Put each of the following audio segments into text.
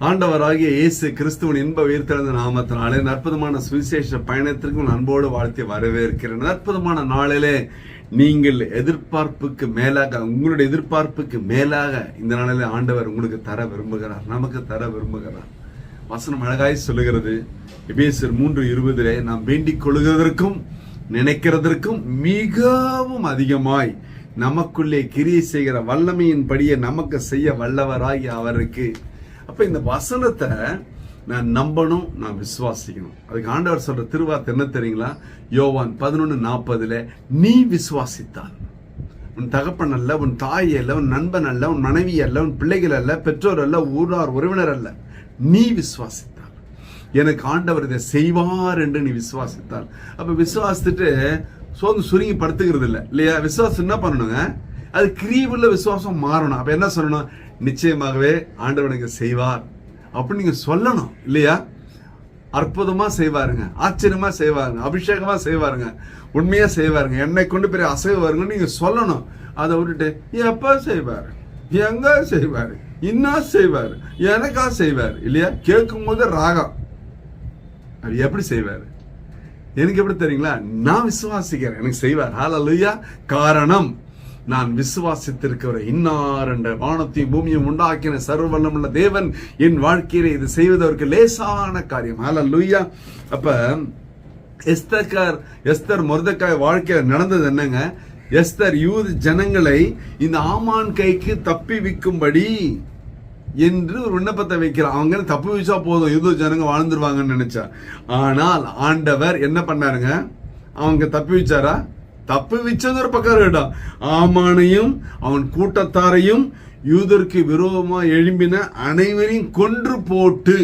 ஆண்டவராகிய இயேசு கிறிஸ்துவின் இன்ப உயிர்த்தெழுந்த நாமத்தினாலே அற்புதமான சுவிசேஷ பயணத்திற்கும் அன்போடு வாழ்த்தி வரவேற்கிறேன். அற்புதமான நாளிலே நீங்கள் எதிர்பார்ப்புக்கு மேலாக, உங்களுடைய எதிர்பார்ப்புக்கு மேலாக இந்த நாளிலே ஆண்டவர் உங்களுக்கு தர விரும்புகிறார், நமக்கு தர விரும்புகிறார். வசனம் அழகாய் சொல்லுகிறது. எபேசியர் 3:20 நாம் வேண்டிக் கொள்கிறதற்கும் நினைக்கிறதற்கும் மிகவும் அதிகமாய் நமக்குள்ளே கிரியை செய்கிற வல்லமையின் படியே நமக்கு செய்ய வல்லவராகி அவருக்கு. அப்ப இந்த வசனத்தை நான் நம்பணும், நான் விசுவாசிக்கணும். அதுக்கு ஆண்டவர் சொல்ற திருவார்த்தை என்ன தெரியுங்களா? யோவான் 11:40 நீ விசுவாசித்தால், உன் தகப்பன் அல்ல, உன் தாய் அல்ல, உன் நண்பன் அல்ல, உன் மனைவி அல்ல, உன் பிள்ளைகள் அல்ல, பெற்றோர் அல்ல, ஊரார் உறவினர் அல்ல, நீ விசுவாசித்தால் எனக்கு ஆண்டவர் இதை செய்வார் என்று நீ விசுவாசித்தால். அப்ப விசுவாசித்துட்டு சோர்ந்து சுருங்கி படுத்துக்கிறது இல்லை இல்லையா? விசுவாசம் என்ன பண்ணணுங்க? அது கிரியையுள்ள விசுவாசம் மாறணும். அப்ப என்ன சொல்லணும்? நிச்சயமாகவே ஆண்டவர் எனக்கு செய்வார் அப்படின்னு நீங்க சொல்லணும் இல்லையா? அற்புதமா செய்வாருங்க, ஆச்சரியமா செய்வாருங்க, அபிஷேகமா செய்வாருங்க, உண்மையா செய்வாருங்க, என்னை கொண்டு பெரிய அசைவாருங்கன்னு நீங்க சொல்லணும். அதை விட்டுட்டு எப்ப செய்வாரு, எங்க செய்வாரு, இன்னும் செய்வாரு, எனக்கா செய்வாரு இல்லையா? கேட்கும் போது ராகம், அது எப்படி செய்வாரு எனக்கு எப்படி தெரியுங்களா? நான் விசுவாசிக்கிறேன், எனக்கு செய்வார். ஹல்லேலூயா. காரணம், நான் விசுவாசித்திருக்கிற இன்னார் என்ற வானத்தையும் பூமியும் உண்டாக்கின சர்வ வல்லமுள்ள தேவன் என் வாழ்க்கையில இது செய்வதற்கு லேசான காரியம். ஹல்லேலூயா. அப்ப எஸ்தர் மொர்தெக்காய் வாழ்க்கையில நடந்தது என்னங்க? எஸ்தர் யூத ஜனங்களை இந்த ஆமான் கைக்கு தப்பி விக்கும்படி என்று ஒரு விண்ணப்பத்தை வைக்கிறார். அவங்க தப்பு வச்சா போதும், யூத ஜனங்க வாழ்ந்துருவாங்கன்னு நினைச்சா. ஆனால் ஆண்டவர் என்ன பண்ணாருங்க? அவங்க தப்பி வச்சாரா? தப்பு வச்சது ஒரு பக்கம் இருக்கட்டும், ஆமானையும் அவன் கூட்டத்தாரையும் யூதருக்கு விரோதமா எழும்பின அனைவரையும் கொன்று போட்டு,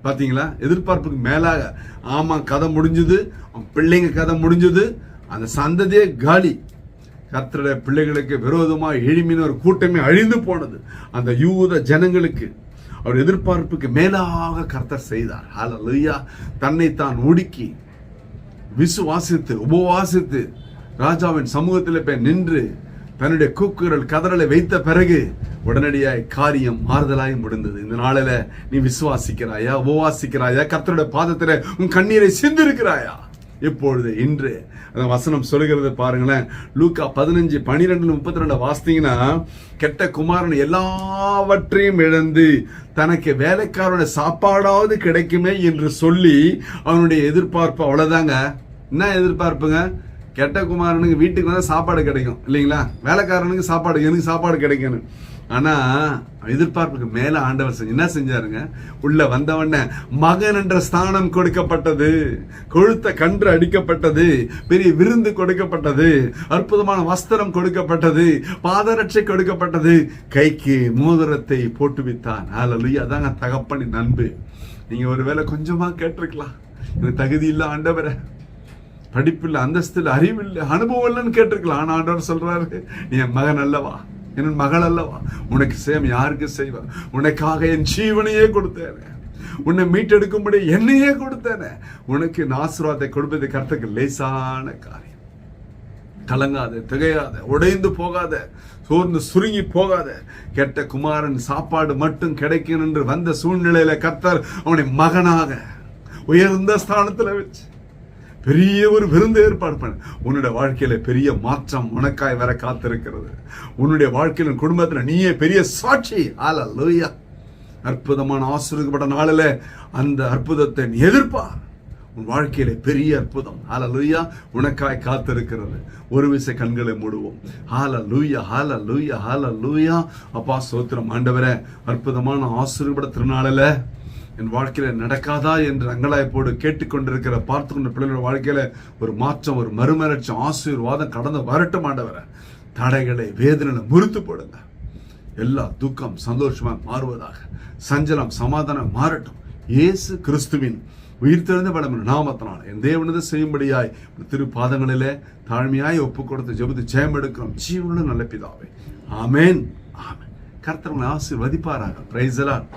பாத்தீங்களா? எதிர்பார்ப்புக்கு மேலாக ஆமா கதை முடிஞ்சது, அவன் பிள்ளைங்க கதை முடிஞ்சது, அந்த சந்ததியே காலி. கர்த்தருடைய பிள்ளைகளுக்கு விரோதமா எழும்பின ஒரு கூட்டமே அழிந்து போனது. அந்த யூத ஜனங்களுக்கு அவர் எதிர்பார்ப்புக்கு மேலாக கர்த்தர் செய்தார். ஹல்லேலூயா. தன்னை தான் ஒடுக்கி விசுவாசித்து உபவாசித்து ராஜாவின் சமூகத்தில் போய் நின்று தன்னுடைய கூக்குரல் கதறலை வைத்த பிறகு உடனடியாய் காரியம் மாறுதலாய் முடிந்தது. இந்த நாளில நீ விசுவாசிக்கிறாயா, உபவாசிக்கிறாயா, கர்த்தருடைய பாதத்தில் உன் கண்ணீரை சிந்திருக்கிறாயா? இப்பொழுது இன்று அந்த வசனம் சொல்லுகிறது பாருங்களேன். லூக்கா 15:12-32 வாசித்தீங்கன்னா, கெட்ட குமாரன் எல்லாவற்றையும் இழந்து தனக்கு வேலைக்காரனுடைய சாப்பாடாவது கிடைக்குமே என்று சொல்லி அவனுடைய எதிர்பார்ப்பு அவ்வளவுதாங்க. என்ன எதிர்பார்ப்புங்க? கெட்ட குமாரனுக்கு வீட்டுக்கு வந்தா சாப்பாடு கிடைக்கும் இல்லைங்களா? வேலைக்காரனுக்கு சாப்பாடு, எனக்கு சாப்பாடு கிடைக்கணும். ஆனா எதிர்பார்ப்புக்கு மேல ஆண்டவர் என்ன செஞ்சாருங்க? உள்ள வந்தவன மகன் என்ற ஸ்தானம் கொடுக்கப்பட்டது, கொழுத்த கன்று அடிக்கப்பட்டது, பெரிய விருந்து கொடுக்கப்பட்டது, அற்புதமான வஸ்திரம் கொடுக்கப்பட்டது, பாதரட்சை கொடுக்கப்பட்டது, கைக்கு மோதிரத்தை போட்டு வித்தான். ஹல்லேலூயா. அதாங்க தகப்பனின் அன்பு. நீங்க ஒருவேளை கொஞ்சமா கேட்டிருக்கலாம், எனக்கு தகுதி இல்லை ஆண்டவரை, படிப்பில்லை, அந்தஸ்தில், அறிவில்லை, அனுபவம் இல்லைன்னு கேட்டிருக்கலாம். ஆனா ஆண்டவர் சொல்றாரு, நீ என் மகன் அல்லவா, என் மகள் அல்லவா, உனக்கு சேம் யாருக்கு செய்வார், உனக்காக என் ஜீவனையே கொடுத்தேனே, உன்னை மீட்டெடுக்கும்படி என்னையே கொடுத்தேனே, உனக்கு ஆசீர்வாதத்தை கொடுப்பது கர்த்தருக்கு லேசான காரியம். கலங்காத, திகையாத, உடைந்து போகாத, சோர்ந்து சுருங்கி போகாத. கெட்ட குமாரன் சாப்பாடு மட்டும் கிடைக்கும் என்று வந்த சூழ்நிலையில கர்த்தர் அவனை மகனாக உயர்ந்த ஸ்தானத்துல வச்சு பெரிய ஒரு விருந்து ஏற்பாடு பண்ண. உன்னுடைய வாழ்க்கையில பெரிய மாற்றம் உனக்காய் வர காத்திருக்கிறது. உன்னுடைய வாழ்க்கையில, குடும்பத்துல நீயே பெரிய சாட்சி. ஹல்லேலூயா. அற்புதமான ஆசீர்வதிக்கப்பட்ட நாளில அந்த அற்புதத்தை நீ எதிர்பார். உன் வாழ்க்கையில பெரிய அற்புதம் ஹல்லேலூயா உனக்காய் காத்திருக்கிறது. ஒரு விசை கண்களை மூடுவோம். ஹல்லேலூயா, ஹல்லேலூயா, ஹல்லேலூயா. அப்பா ஸ்தோத்திரம் ஆண்டவரே. அற்புதமான ஆசீர்வாத திருநாளில என் வாழ்க்கையில நடக்காதா என்று அங்கலாய்ப்போடு கேட்டுக்கொண்டிருக்கிற, பார்த்து கொண்ட பிள்ளைகளோட வாழ்க்கையில ஒரு மாற்றம், ஒரு மறுமலர்ச்சி, ஆசீர்வாதம் கடந்து வரட்டும் ஆண்டவர. தடைகளை, வேதனை முறித்து போடுங்க. எல்லா துக்கம் சந்தோஷமா மாறுவதாக, சஞ்சலம் சமாதானம் மாறட்டும். இயேசு கிறிஸ்துவின் உயிர்த்தெழுந்த பலமான நாமத்தினால் என் தேவனது செய்யும்படியாய் திரு பாதங்களிலே தாழ்மையாய் ஒப்பு கொடுத்து ஜெபித்து ஜெயம் எடுக்கிறோம் ஜீவனுள்ள நல்ல பிதாவே. ஆமென், ஆமென். கர்த்தர் உங்களை ஆசீர்வதிப்பாராக. Praise the Lord.